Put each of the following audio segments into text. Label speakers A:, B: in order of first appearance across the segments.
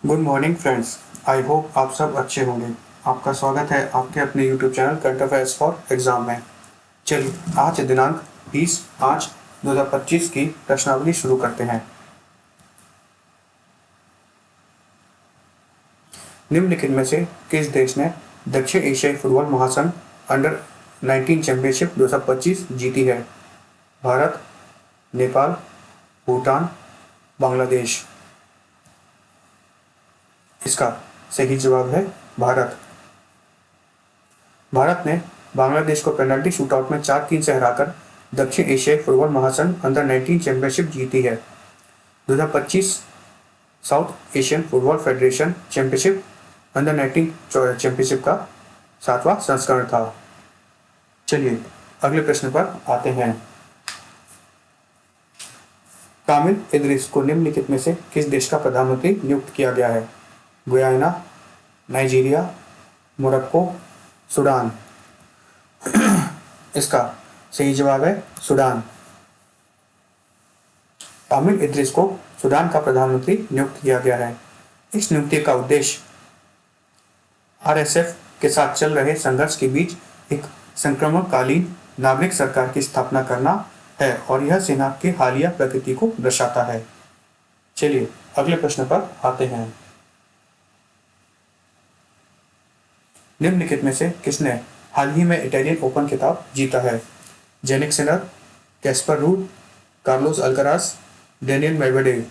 A: Good morning friends. I hope आप सब अच्छे होंगे। आपका स्वागत है आपके अपने YouTube channel current affairs for exam में। चलिए आज दिनांक 20 5 2025 की प्रश्नावली शुरू करते हैं। निम्नलिखित में से किस देश ने दक्षिण एशियाई फुटबॉल महासंघ अंडर 19 चैंपियनशिप 2025 जीती है? भारत, नेपाल, भूटान, बांग्लादेश। इसका सही जवाब है भारत। भारत ने बांग्लादेश को पेनल्टी शूटआउट में 4-3 से हराकर दक्षिण एशियाई फुटबॉल महासंघ अंडर 19 चैंपियनशिप जीती है। 2025 south Asian football federation championship under 19 championship का 7वां संस्करण था। चलिए अगले प्रश्न पर आते हैं। कामिल इदरीस को निम्नलिखित में से किस देश का प्रधानमंत्री नियुक्त किया गया है? Guyana, Nigeria, Morocco, Sudan. इसका सही जवाब है सूडान। कामिल इदरीस को सूडान का प्रधानमंत्री नियुक्त किया गया है। इस नियुक्ति का उद्देश्य आरएसएफ के साथ चल रहे संघर्ष के बीच एक संक्रमणकालीन नागरिक सरकार की स्थापना करना है और यह सेना की हालिया प्रगति को दर्शाता है। चलिए अगले प्रश्न पर आते हैं। निम्नलिखित में से किसने हाल ही में इटालियन ओपन खिताब जीता है? Jannik Sinner, Caspar rude, Carlos Alcaraz, Daniel Medvedev.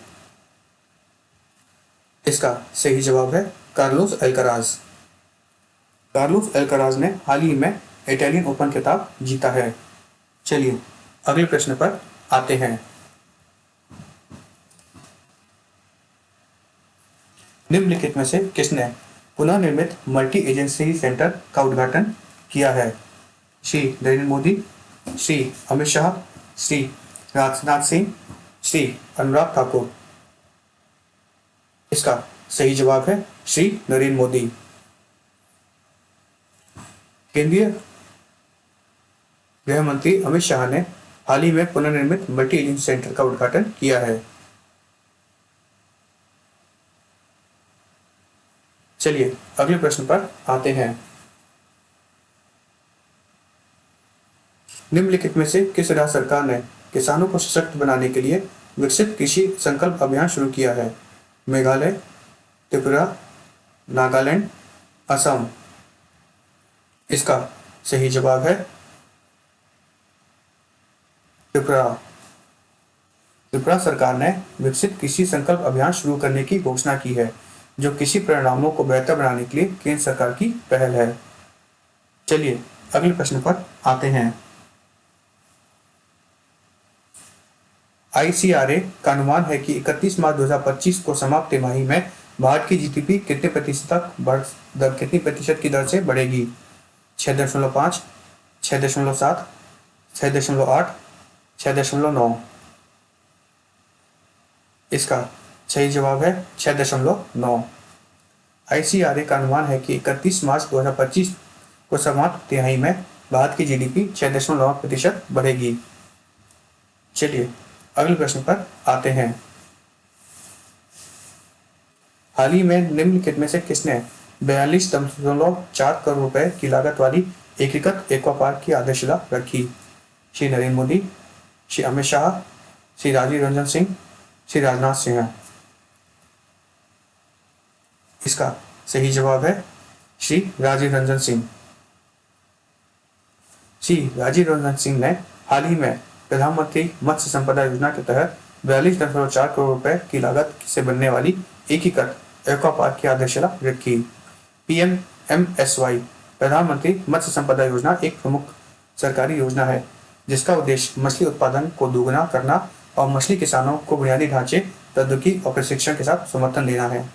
A: इसका सही जवाब है कार्लोस अल्कराज। कार्लोस अल्कराज ने हाल ही में इटालियन ओपन खिताब जीता है। चलिए अगले प्रश्न पर आते हैं। निम्नलिखित में से किसने पुनर्निर्मित मल्टी एजेंसी सेंटर का उद्घाटन किया है? श्री नरेंद्र मोदी, श्री अमित शाह, श्री राजनाथ सिंह, श्री अनुराग ठाकुर। इसका सही जवाब है श्री नरेंद्र मोदी। केंद्रीय गृह मंत्री अमित शाह ने हाल ही में पुनर्निर्मित मल्टी एजेंसी सेंटर का उद्घाटन किया है। चलिए अगले प्रश्न पर आते हैं। निम्नलिखित में से किस राज्य सरकार ने किसानों को सशक्त बनाने के लिए विकसित कृषि संकल्प अभियान शुरू किया है? मेघालय, त्रिपुरा, नागालैंड, असम। इसका सही जवाब है त्रिपुरा। त्रिपुरा सरकार ने विकसित कृषि संकल्प अभियान शुरू करने की घोषणा की है, जो कृषि परिणामों को बेहतर बनाने के लिए केंद्र सरकार की पहल है। चलिए अगले प्रश्न पर आते हैं। ICRA का अनुमान है कि 31 मार्च 2025 को समाप्त तिमाही में भारत की GDP कितने प्रतिशत की दर से बढ़ेगी? 6.5, 6.7, 6.8, 6.9। इसका सही जवाब है 6.9। ICRA का अनुमान है कि 31 मार्च 2025 को समाप्त तिमाही में भारत की GDP 6.9% बढ़ेगी। चलिए अगले प्रश्न पर आते हैं। हाल ही में निम्नलिखित में से किसने 42.4 करोड़ रुपए की लागत वाली एकीकृत एक्वा पार्क की आधारशिला रखी? श्री नरेंद्र मोदी, श्री अमित शाह, श्री राजीव रंजन सिंह, श्री राजनाथ सिंह। इसका सही जवाब है श्री राजीव रंजन सिंह। श्री राजीव रंजन सिंह ने हाल ही में प्रधानमंत्री मत्स्य संपदा योजना के तहत 42.4 करोड़ रुपए की लागत से बनने वाली एकीकृत एक्वा पार्क की आधारशिला रखी। PMMSY प्रधानमंत्री मत्स्य संपदा योजना एक प्रमुख सरकारी योजना है, जिसका उद्देश्य मछली उत्पादन को दोगुना करना और मछली किसानों को बुनियादी ढांचे, प्रौद्योगिकी और प्रशिक्षण के साथ समर्थन देना है।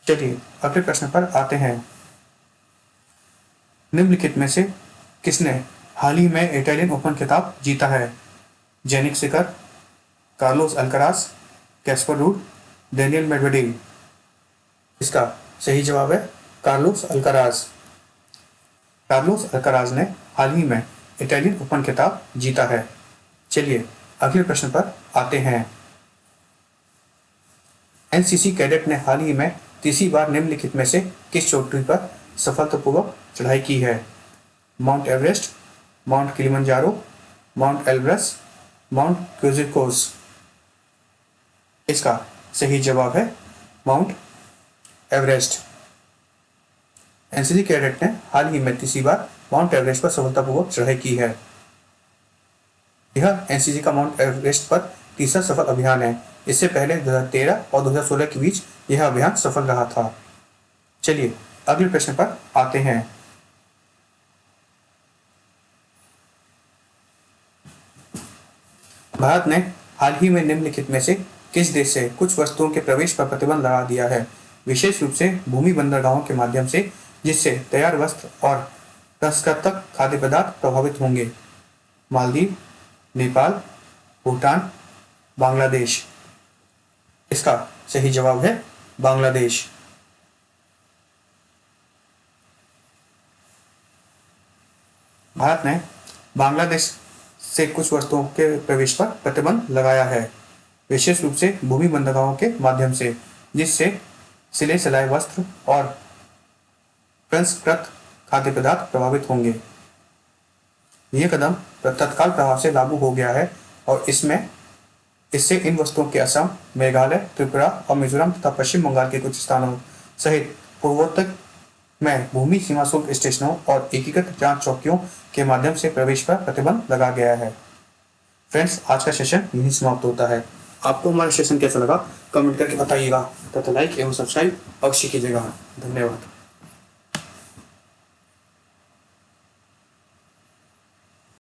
A: चलिए अगले प्रश्न पर आते हैं। निम्नलिखित में से किसने हाल ही में इटालियन ओपन खिताब जीता है? Jannik Sinner, Carlos Alcaraz, Casper Ruud, Daniil Medvedev. इसका सही जवाब है कार्लोस अल्कराज। कार्लोस अल्कराज ने हाल ही में इटालियन ओपन खिताब जीता है। चलिए अगले प्रश्न पर आते हैं। एनसीसी कैडेट ने हाल ही में तीसरी बार निम्नलिखित में से किस चोटी पर सफलतापूर्वक चढ़ाई की है? Mount Everest, Mount Kilimanjaro, Mount Elbrus, Mount Kosciuszko. इसका सही जवाब है माउंट एवरेस्ट। एनसीसी कैडेट ने हाल ही में तीसरी बार माउंट एवरेस्ट पर सफलतापूर्वक चढ़ाई की है। यह एनसीसी का माउंट एवरेस्ट पर तीसरा सफल अभियान है। इससे पहले 2013 और 2016 के बीच यह अभियान सफल रहा था। चलिए अगले प्रश्न पर आते हैं। भारत ने हाल ही में निम्नलिखित में से किस देश से कुछ वस्तुओं के प्रवेश पर प्रतिबंध लगा दिया है? विशेष रूप से भूमि बंदरगाहों के माध्यम से, जिससे तैयार वस्त्र और प्रसंस्कृत खाद्य पदार्थ प्रभावित होंगे। मालदीव, नेपाल, भूटान, बांग्लादेश। इसका सही जवाब है बांग्लादेश। भारत ने बांग्लादेश से कुछ वस्तुओं के प्रवेश पर प्रतिबंध लगाया है, विशेष रूप से भूमि बंदरगाहों के माध्यम से, जिससे सिले सिलाए वस्त्र और प्रसंस्कृत खाद्य पदार्थ प्रभावित होंगे। यह कदम तत्काल प्रभाव से लागू हो गया है और इससे इन वस्तुओं के असम, मेघालय, त्रिपुरा और मिजोरम तथा पश्चिम बंगाल के कुछ स्थानों सहित पूर्वोत्तर में भूमि सीमा शुल्क स्टेशनों और एकीकृत जांच चौकियों के माध्यम से प्रवेश पर प्रतिबंध लगा गया है। फ्रेंड्स, आज का सेशन यहीं समाप्त होता है। आपको हमारा सेशन कैसा लगा कमेंट करके बताइएगा तथा लाइक एवं सब्सक्राइब अवश्य कीजिएगा। धन्यवाद।